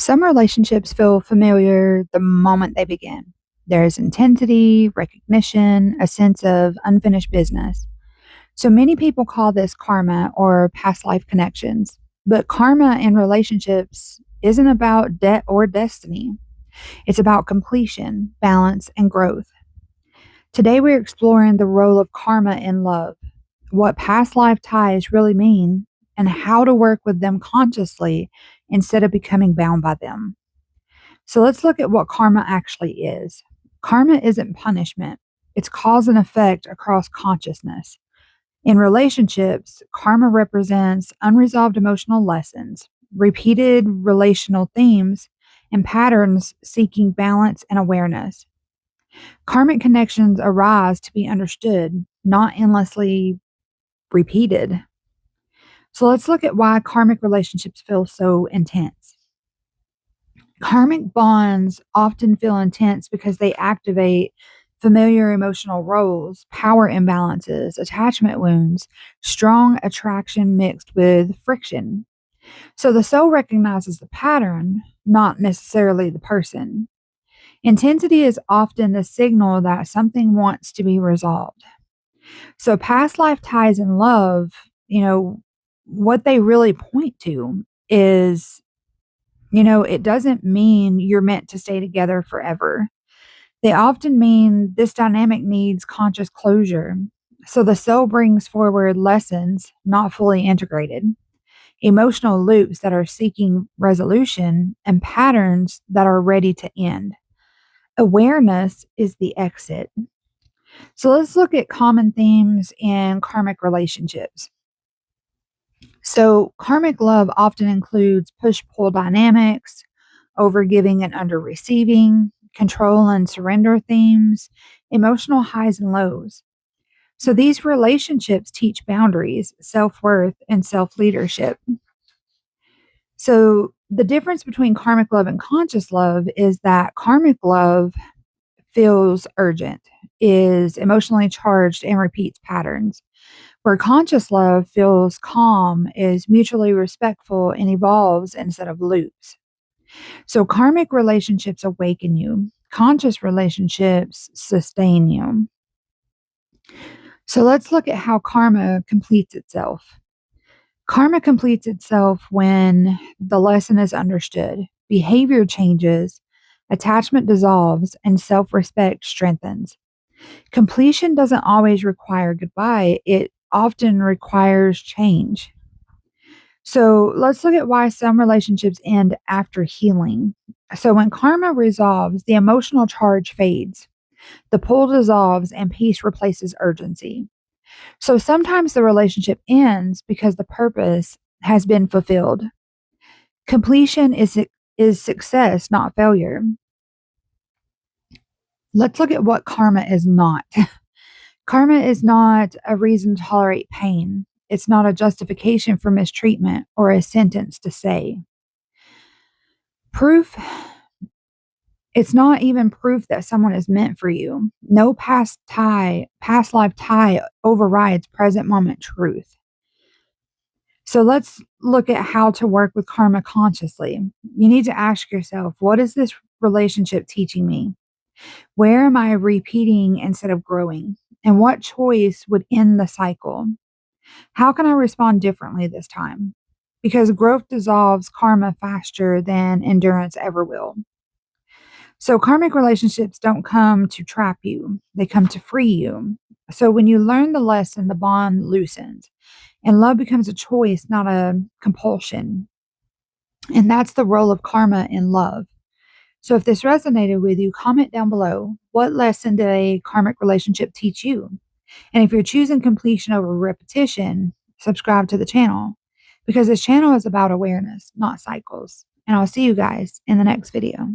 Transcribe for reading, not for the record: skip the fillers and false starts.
Some relationships feel familiar the moment they begin. There's intensity, recognition, a sense of unfinished business. So many people call this karma or past life connections. But karma in relationships isn't about debt or destiny, it's about completion, balance, and growth. Today, we're exploring the role of karma in love, what past life ties really mean, and how to work with them consciously instead of becoming bound by them. So let's look at what karma actually is. Karma isn't punishment, it's cause and effect across consciousness. In relationships, karma represents unresolved emotional lessons, repeated relational themes, and patterns seeking balance and awareness. Karmic connections arise to be understood, not endlessly repeated. So let's look at why karmic relationships feel so intense. Karmic bonds often feel intense because they activate familiar emotional roles, power imbalances, attachment wounds, strong attraction mixed with friction. So the soul recognizes the pattern, not necessarily the person. Intensity is often the signal that something wants to be resolved. So past life ties in love, what they really point to is it doesn't mean you're meant to stay together forever. They often mean this dynamic needs conscious closure. So the soul brings forward lessons not fully integrated, emotional loops that are seeking resolution, and patterns that are ready to end. Awareness is the exit. So let's look at common themes in karmic relationships. So, karmic love often includes push pull dynamics, overgiving and under receiving, control and surrender themes, emotional highs and lows. So, these relationships teach boundaries, self worth, and self leadership. So, the difference between karmic love and conscious love is that karmic love feels urgent, is emotionally charged, and repeats patterns, where conscious love feels calm, is mutually respectful, and evolves instead of loops. So karmic relationships awaken you, conscious relationships sustain you. So let's look at how karma completes itself. Karma completes itself when the lesson is understood, behavior changes, attachment dissolves, and self respect strengthens. Completion doesn't always require goodbye, it often requires change. So let's look at why some relationships end after healing. So when karma resolves, the emotional charge fades, the pull dissolves, and peace replaces urgency. So sometimes the relationship ends because the purpose has been fulfilled. Completion is success, not failure. Let's look at what karma is not. Karma is not a reason to tolerate pain. It's not a justification for mistreatment or a sentence to say. Proof, it's not even proof that someone is meant for you. No past life tie overrides present moment truth. So let's look at how to work with karma consciously. You need to ask yourself, what is this relationship teaching me? Where am I repeating instead of growing? And what choice would end the cycle? How can I respond differently this time? Because growth dissolves karma faster than endurance ever will. So, karmic relationships don't come to trap you, they come to free you. So, when you learn the lesson, the bond loosens, and love becomes a choice, not a compulsion. And that's the role of karma in love. So, if this resonated with you, comment down below. What lesson did a karmic relationship teach you? And if you're choosing completion over repetition, subscribe to the channel because this channel is about awareness, not cycles. And I'll see you guys in the next video.